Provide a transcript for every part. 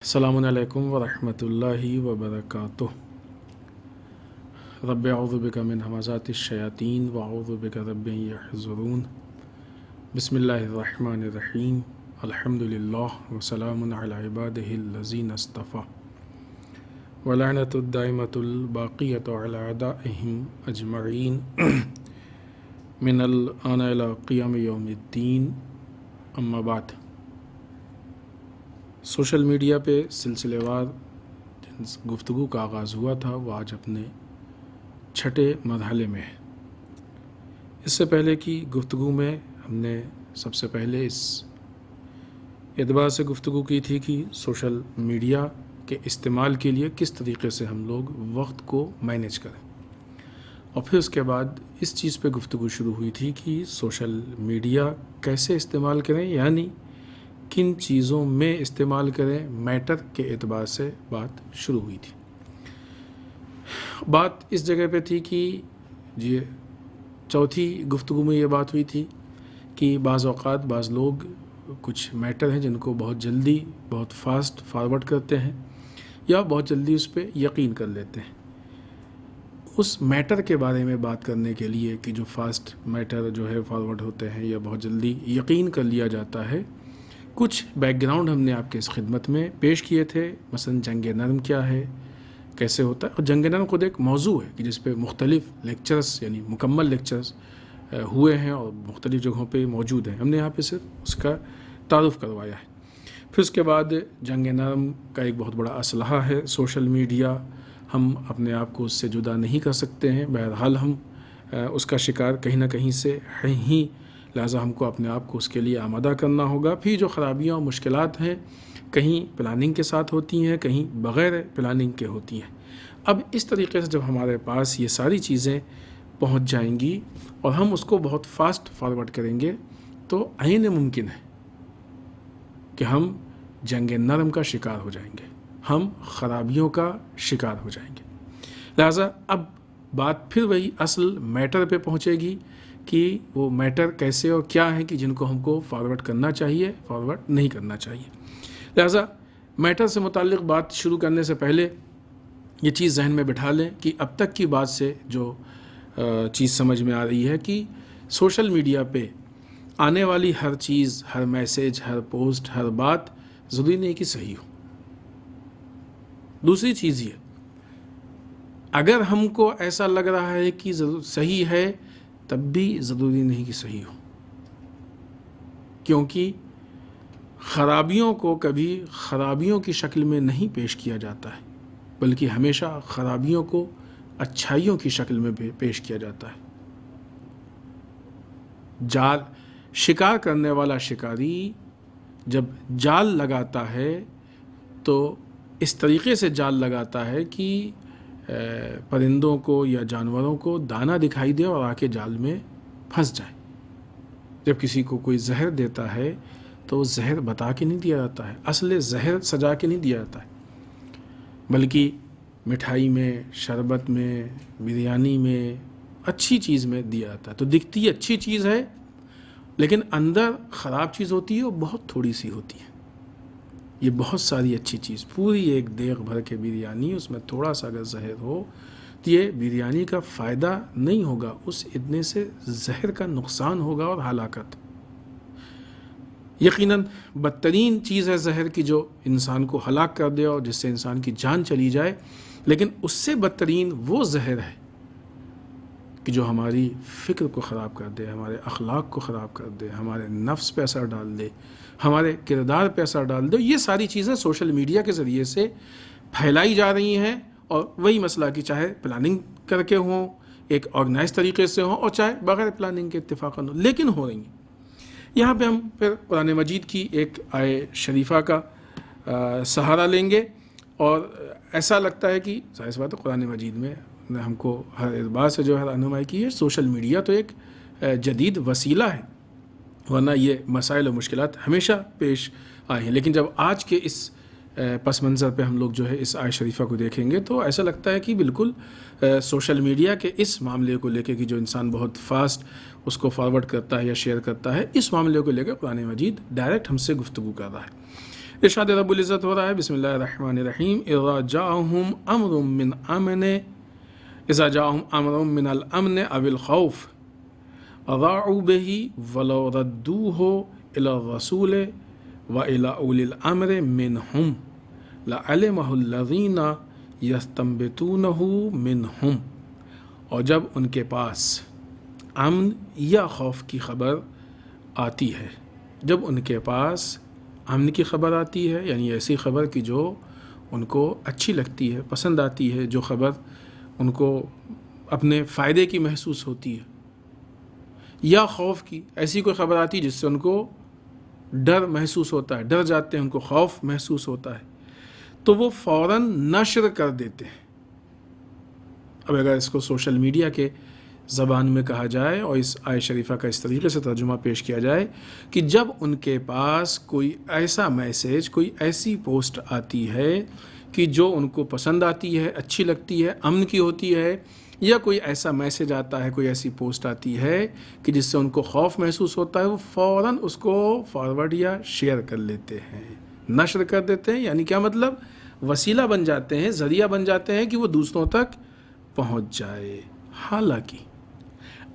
السلام علیکم ورحمۃ اللہ وبرکاتہ۔ رب اعوذ بک من همزات الشیاطین واعوذ بک رب ان یحضرون۔ بسم اللہ الرحمن الرحیم۔ الحمد للہ وسلام علی عبادہ الذین اصطفیٰ ولعنۃ الدائمۃ الباقیۃ علی اعدائہم اجمعین من الآن الی قیام یوم الدین، اما بعد۔ سوشل میڈیا پہ سلسلے وار گفتگو کا آغاز ہوا تھا، وہ آج اپنے چھٹے مرحلے میں ہے۔ اس سے پہلے کی گفتگو میں ہم نے سب سے پہلے اس اعتبار سے گفتگو کی تھی کہ سوشل میڈیا کے استعمال کے لیے کس طریقے سے ہم لوگ وقت کو مینیج کریں، اور پھر اس کے بعد اس چیز پہ گفتگو شروع ہوئی تھی کہ سوشل میڈیا کیسے استعمال کریں، یعنی کن چیزوں میں استعمال کریں، میٹر کے اعتبار سے بات شروع ہوئی تھی۔ بات اس جگہ پہ تھی کہ چوتھی گفتگو میں یہ بات ہوئی تھی کہ بعض اوقات بعض لوگ کچھ میٹر ہیں جن کو بہت جلدی بہت فاسٹ فارورڈ کرتے ہیں یا بہت جلدی اس پہ یقین کر لیتے ہیں۔ اس میٹر کے بارے میں بات کرنے کے لیے کہ جو فاسٹ میٹر جو ہے فارورڈ ہوتے ہیں یا بہت جلدی یقین کر لیا جاتا ہے، کچھ بیک گراؤنڈ ہم نے آپ کے اس خدمت میں پیش کیے تھے۔ مثلا جنگ نرم کیا ہے، کیسے ہوتا ہے، اور جنگ نرم خود ایک موضوع ہے کہ جس پہ مختلف لیکچرز یعنی مکمل لیکچرز ہوئے ہیں اور مختلف جگہوں پہ موجود ہیں۔ ہم نے یہاں پہ صرف اس کا تعارف کروایا ہے۔ پھر اس کے بعد جنگ نرم کا ایک بہت بڑا اسلحہ ہے سوشل میڈیا، ہم اپنے آپ کو اس سے جدا نہیں کر سکتے ہیں، بہرحال ہم اس کا شکار کہیں نہ کہیں سے ہیں ہی، لہٰذا ہم کو اپنے آپ کو اس کے لیے آمادہ کرنا ہوگا۔ پھر جو خرابیاں اور مشکلات ہیں، کہیں پلاننگ کے ساتھ ہوتی ہیں، کہیں بغیر پلاننگ کے ہوتی ہیں۔ اب اس طریقے سے جب ہمارے پاس یہ ساری چیزیں پہنچ جائیں گی اور ہم اس کو بہت فاسٹ فارورڈ کریں گے تو عین ممکن ہے کہ ہم جنگ نرم کا شکار ہو جائیں گے، ہم خرابیوں کا شکار ہو جائیں گے۔ لہٰذا اب بات پھر وہی اصل میٹر پہ پہنچے گی کہ وہ میٹر کیسے اور کیا ہیں کہ جن کو ہم کو فارورڈ کرنا چاہیے، فارورڈ نہیں کرنا چاہیے۔ لہٰذا میٹر سے متعلق بات شروع کرنے سے پہلے یہ چیز ذہن میں بٹھا لیں کہ اب تک کی بات سے جو چیز سمجھ میں آ رہی ہے کہ سوشل میڈیا پہ آنے والی ہر چیز، ہر میسیج، ہر پوسٹ، ہر بات ضروری نہیں کہ صحیح ہو۔ دوسری چیز یہ، اگر ہم کو ایسا لگ رہا ہے کہ صحیح ہے تب بھی ضروری نہیں کہ صحیح ہو، کیونکہ خرابیوں کو کبھی خرابیوں کی شکل میں نہیں پیش کیا جاتا ہے، بلکہ ہمیشہ خرابیوں کو اچھائیوں کی شکل میں پیش کیا جاتا ہے۔ جال شکار کرنے والا شکاری جب جال لگاتا ہے تو اس طریقے سے جال لگاتا ہے کہ پرندوں کو یا جانوروں کو دانہ دکھائی دے اور آ کے جال میں پھنس جائے۔ جب کسی کو کوئی زہر دیتا ہے تو زہر بتا کے نہیں دیا جاتا ہے، اصل زہر سجا کے نہیں دیا جاتا ہے، بلکہ مٹھائی میں، شربت میں، بریانی میں، اچھی چیز میں دیا جاتا ہے۔ تو دکھتی اچھی چیز ہے لیکن اندر خراب چیز ہوتی ہے اور بہت تھوڑی سی ہوتی ہے۔ یہ بہت ساری اچھی چیز، پوری ایک دیگ بھر کے بریانی، اس میں تھوڑا سا اگر زہر ہو تو یہ بریانی کا فائدہ نہیں ہوگا، اس اتنے سے زہر کا نقصان ہوگا اور ہلاکت۔ یقیناً بدترین چیز ہے زہر کی جو انسان کو ہلاک کر دے اور جس سے انسان کی جان چلی جائے، لیکن اس سے بدترین وہ زہر ہے کہ جو ہماری فکر کو خراب کر دے، ہمارے اخلاق کو خراب کر دے، ہمارے نفس پہ اثر ڈال دے، ہمارے کردار پہ اثر ڈال دے۔ یہ ساری چیزیں سوشل میڈیا کے ذریعے سے پھیلائی جا رہی ہیں، اور وہی مسئلہ کہ چاہے پلاننگ کر کے ہوں، ایک آرگنائز طریقے سے ہوں، اور چاہے بغیر پلاننگ کے اتفاقاً ہوں، لیکن ہو رہی ہیں۔ یہاں پہ ہم پھر قرآن مجید کی ایک آیے شریفہ کا سہارا لیں گے، اور ایسا لگتا ہے کہ ظاہر سی بات ہے قرآن مجید میں ہم کو ہر اعتبار سے جو ہے رہنمائی کی ہے۔ سوشل میڈیا تو ایک جدید وسیلہ ہے، ورنہ یہ مسائل و مشکلات ہمیشہ پیش آئے ہیں، لیکن جب آج کے اس پس منظر پہ ہم لوگ جو ہے اس آیت شریفہ کو دیکھیں گے تو ایسا لگتا ہے کہ بالکل سوشل میڈیا کے اس معاملے کو لے کے کہ جو انسان بہت فاسٹ اس کو فارورڈ کرتا ہے یا شیئر کرتا ہے، اس معاملے کو لے کے قرآن مجید ڈائریکٹ ہم سے گفتگو کر رہا ہے۔ ارشاد رب العزت ہو رہا ہے، بسم اللہ الرحمن الرحیم، اذا جاءہم امر من الامن او الخوف اضاعوا به ولو ردوه الى الرسول والى اولی الامر منهم لعلمه الذین یستنبطونه منهم، اور جب ان کے پاس امن یا خوف کی خبر آتی ہے، جب ان کے پاس امن کی خبر آتی ہے یعنی ایسی خبر کہ جو ان کو اچھی لگتی ہے، پسند آتی ہے، جو خبر ان کو اپنے فائدے کی محسوس ہوتی ہے، یا خوف کی ایسی کوئی خبر آتی ہے جس سے ان کو ڈر محسوس ہوتا ہے، ڈر جاتے ہیں، ان کو خوف محسوس ہوتا ہے، تو وہ فوراً نشر کر دیتے ہیں۔ اب اگر اس کو سوشل میڈیا کے زبان میں کہا جائے اور اس آیت شریفہ کا اس طریقے سے ترجمہ پیش کیا جائے کہ جب ان کے پاس کوئی ایسا میسیج، کوئی ایسی پوسٹ آتی ہے کہ جو ان کو پسند آتی ہے، اچھی لگتی ہے، امن کی ہوتی ہے، یا کوئی ایسا میسیج آتا ہے، کوئی ایسی پوسٹ آتی ہے کہ جس سے ان کو خوف محسوس ہوتا ہے، وہ فوراً اس کو فارورڈ یا شیئر کر لیتے ہیں، نشر کر دیتے ہیں۔ یعنی کیا مطلب؟ وسیلہ بن جاتے ہیں، ذریعہ بن جاتے ہیں کہ وہ دوسروں تک پہنچ جائے۔ حالانکہ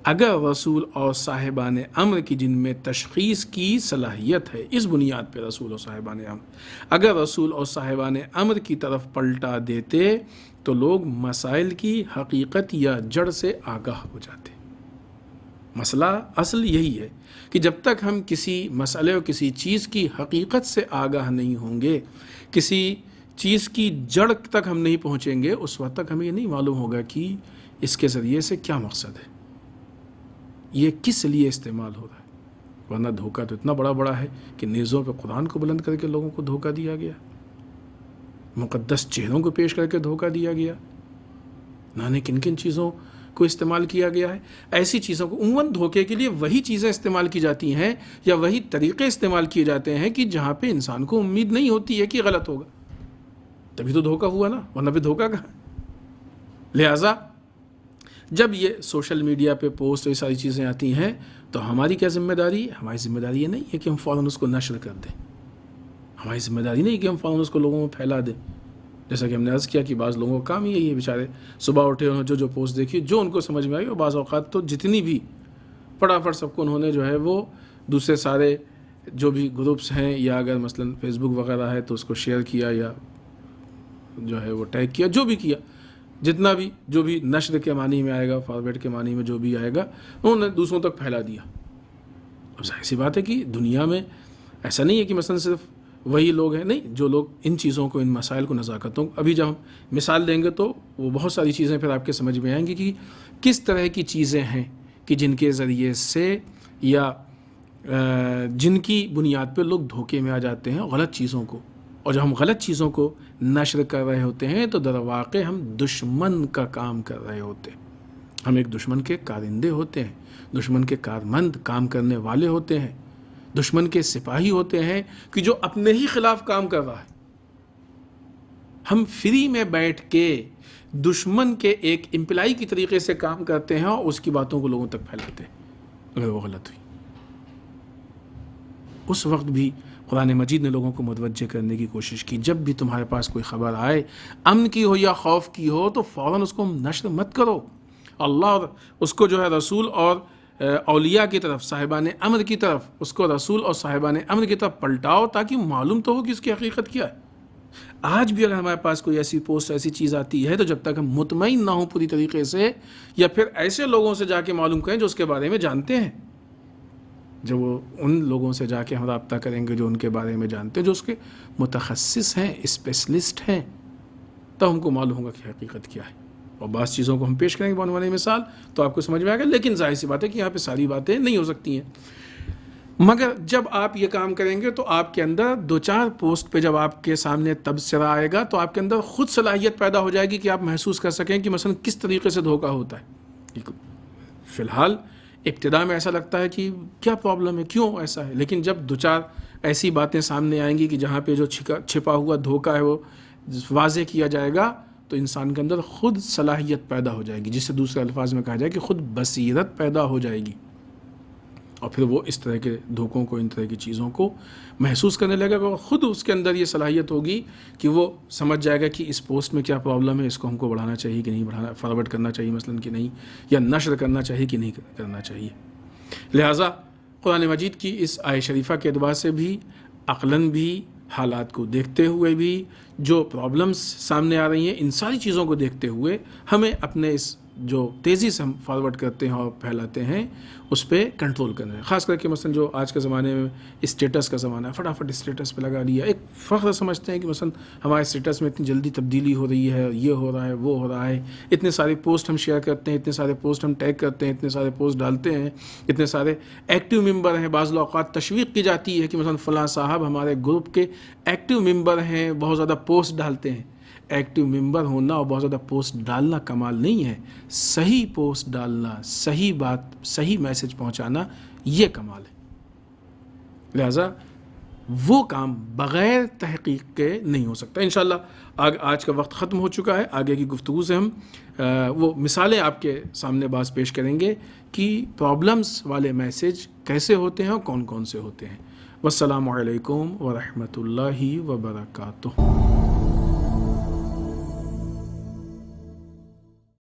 اگر رسول اور صاحبان امر کی جن میں تشخیص کی صلاحیت ہے، اس بنیاد پہ رسول اور صاحبان امر، اگر رسول اور صاحبان امر کی طرف پلٹا دیتے تو لوگ مسائل کی حقیقت یا جڑ سے آگاہ ہو جاتے۔ مسئلہ اصل یہی ہے کہ جب تک ہم کسی مسئلے اور کسی چیز کی حقیقت سے آگاہ نہیں ہوں گے، کسی چیز کی جڑ تک ہم نہیں پہنچیں گے، اس وقت تک ہمیں یہ نہیں معلوم ہوگا کہ اس کے ذریعے سے کیا مقصد ہے، یہ کس لیے استعمال ہو رہا ہے۔ ورنہ دھوکہ تو اتنا بڑا ہے کہ نیزوں پہ قرآن کو بلند کر کے لوگوں کو دھوکہ دیا گیا، مقدس چہروں کو پیش کر کے دھوکہ دیا گیا، نہ کن کن چیزوں کو استعمال کیا گیا ہے۔ ایسی چیزوں کو عموماً دھوکے کے لیے وہی چیزیں استعمال کی جاتی ہیں یا وہی طریقے استعمال کیے جاتے ہیں کہ جہاں پہ انسان کو امید نہیں ہوتی ہے کہ غلط ہوگا، تبھی تو دھوکہ ہوا نا، ورنہ پہ دھوکہ کہاں۔ لہٰذا جب یہ سوشل میڈیا پہ پوسٹ یہ ساری چیزیں آتی ہیں تو ہماری کیا ذمہ داری ہے؟ ہماری ذمہ داری یہ نہیں ہے کہ ہم فوراً اس کو نشر کر دیں، ہماری ذمہ داری نہیں کہ ہم فوراً اس کو لوگوں میں پھیلا دیں۔ جیسا کہ ہم نے عرض کیا کہ بعض لوگوں کا کام یہی ہے، بیچارے صبح اٹھے انہوں جو پوسٹ دیکھی، جو ان کو سمجھ میں آئی، اور بعض اوقات تو جتنی بھی فٹافٹ سب کو انہوں نے جو ہے وہ دوسرے سارے جو بھی گروپس ہیں، یا اگر مثلا فیس بک وغیرہ ہے تو اس کو شیئر کیا یا جو ہے وہ ٹیگ کیا، جو بھی کیا، جتنا بھی جو بھی نشر کے معنی میں آئے گا، فارورڈ کے معنی میں جو بھی آئے گا، انہوں نے دوسروں تک پھیلا دیا۔ اب ظاہر سی بات ہے کہ دنیا میں ایسا نہیں ہے کہ مثلا صرف وہی لوگ ہیں، نہیں، جو لوگ ان چیزوں کو، ان مسائل کو، نزاکتوں کو، ابھی جب ہم مثال دیں گے تو وہ بہت ساری چیزیں پھر آپ کے سمجھ میں آئیں گی کہ کس طرح کی چیزیں ہیں کہ جن کے ذریعے سے یا جن کی بنیاد پہ لوگ دھوکے میں آ جاتے ہیں غلط چیزوں کو، اور جب ہم غلط چیزوں کو نشر کر رہے ہوتے ہیں تو در واقع ہم دشمن کا کام کر رہے ہوتے ہیں، ہم ایک دشمن کے کارندے ہوتے ہیں، دشمن کے کارمند کام کرنے والے ہوتے ہیں، دشمن کے سپاہی ہوتے ہیں کہ جو اپنے ہی خلاف کام کر رہا ہے۔ ہم فری میں بیٹھ کے دشمن کے ایک امپلائی کی طریقے سے کام کرتے ہیں اور اس کی باتوں کو لوگوں تک پھیلاتے ہیں اگر وہ غلط ہوئی۔ اس وقت بھی قرآن مجید نے لوگوں کو متوجہ کرنے کی کوشش کی، جب بھی تمہارے پاس کوئی خبر آئے، امن کی ہو یا خوف کی ہو، تو فوراً اس کو نشر مت کرو۔ اللہ اور اس کو جو ہے رسول اور اولیاء کی طرف، صاحبان امر کی طرف، اس کو رسول اور صاحبان امر کی طرف پلٹاؤ تاکہ معلوم تو ہو کہ اس کی حقیقت کیا ہے۔ آج بھی اگر ہمارے پاس کوئی ایسی پوسٹ، ایسی چیز آتی ہے، تو جب تک ہم مطمئن نہ ہوں پوری طریقے سے، یا پھر ایسے لوگوں سے جا کے معلوم کریں جو اس کے بارے میں جانتے ہیں، جب وہ ان لوگوں سے جا کے ہم رابطہ کریں گے جو ان کے بارے میں جانتے ہیں، جو اس کے متخصص ہیں، اسپیشلسٹ ہیں، تب ہم کو معلوم ہوگا کہ حقیقت کیا ہے۔ اور بعض چیزوں کو ہم پیش کریں گے بنوانے مثال تو آپ کو سمجھ میں آئے گا، لیکن ظاہر سی بات ہے کہ یہاں پہ ساری باتیں نہیں ہو سکتی ہیں۔ مگر جب آپ یہ کام کریں گے تو آپ کے اندر دو چار پوسٹ پہ جب آپ کے سامنے تبصرہ آئے گا تو آپ کے اندر خود صلاحیت پیدا ہو جائے گی کہ آپ محسوس کر سکیں کہ مثلا کس طریقے سے دھوکہ ہوتا ہے۔ فی الحال ابتدا میں ایسا لگتا ہے کہ کیا پرابلم ہے، کیوں ایسا ہے، لیکن جب دو چار ایسی باتیں سامنے آئیں گی کہ جہاں پہ جو چھپا ہوا دھوکہ ہے وہ واضح کیا جائے گا، تو انسان کے اندر خود صلاحیت پیدا ہو جائے گی، جسے دوسرے الفاظ میں کہا جائے کہ خود بصیرت پیدا ہو جائے گی، اور پھر وہ اس طرح کے دھوکوں کو، ان طرح کی چیزوں کو محسوس کرنے لگے گا، اور خود اس کے اندر یہ صلاحیت ہوگی کہ وہ سمجھ جائے گا کہ اس پوسٹ میں کیا پرابلم ہے، اس کو ہم کو بڑھانا چاہیے کہ نہیں بڑھانا، فارورڈ کرنا چاہیے مثلاً کہ نہیں، یا نشر کرنا چاہیے کہ نہیں کرنا چاہیے۔ لہٰذا قرآن مجید کی اس آیت شریفہ کے اعتبار سے بھی، عقلاً بھی، حالات کو دیکھتے ہوئے بھی، جو پرابلمس سامنے آ رہی ہیں، ان ساری چیزوں کو دیکھتے ہوئے ہمیں اپنے اس جو تیزی سے ہم فارورڈ کرتے ہیں اور پھیلاتے ہیں اس پہ کنٹرول کرنا ہے۔ خاص کر کے مثلا جو آج کے زمانے میں اسٹیٹس کا زمانہ ہے، فٹافٹ اسٹیٹس پہ لگا دیا، ایک فخر سمجھتے ہیں کہ مثلا ہمارے اسٹیٹس میں اتنی جلدی تبدیلی ہو رہی ہے، یہ ہو رہا ہے، وہ ہو رہا ہے، اتنے سارے پوسٹ ہم شیئر کرتے ہیں، اتنے سارے پوسٹ ہم ٹیگ کرتے ہیں، اتنے سارے پوسٹ ڈالتے ہیں، اتنے سارے ایکٹیو ممبر ہیں۔ بعض اوقات تشویق کی جاتی ہے کہ مثلا فلاں صاحب ہمارے گروپ کے ایکٹیو ممبر ہیں، بہت زیادہ پوسٹ ڈالتے ہیں۔ ایکٹیو ممبر ہونا اور بہت زیادہ پوسٹ ڈالنا کمال نہیں ہے، صحیح پوسٹ ڈالنا، صحیح بات، صحیح میسج پہنچانا، یہ کمال ہے۔ لہٰذا وہ کام بغیر تحقیق کے نہیں ہو سکتا۔ انشاءاللہ آج کا وقت ختم ہو چکا ہے، آگے کی گفتگو سے ہم وہ مثالیں آپ کے سامنے باز پیش کریں گے کہ پرابلمس والے میسج کیسے ہوتے ہیں اور کون کون سے ہوتے ہیں۔ والسلام علیکم ورحمۃ اللہ وبرکاتہ۔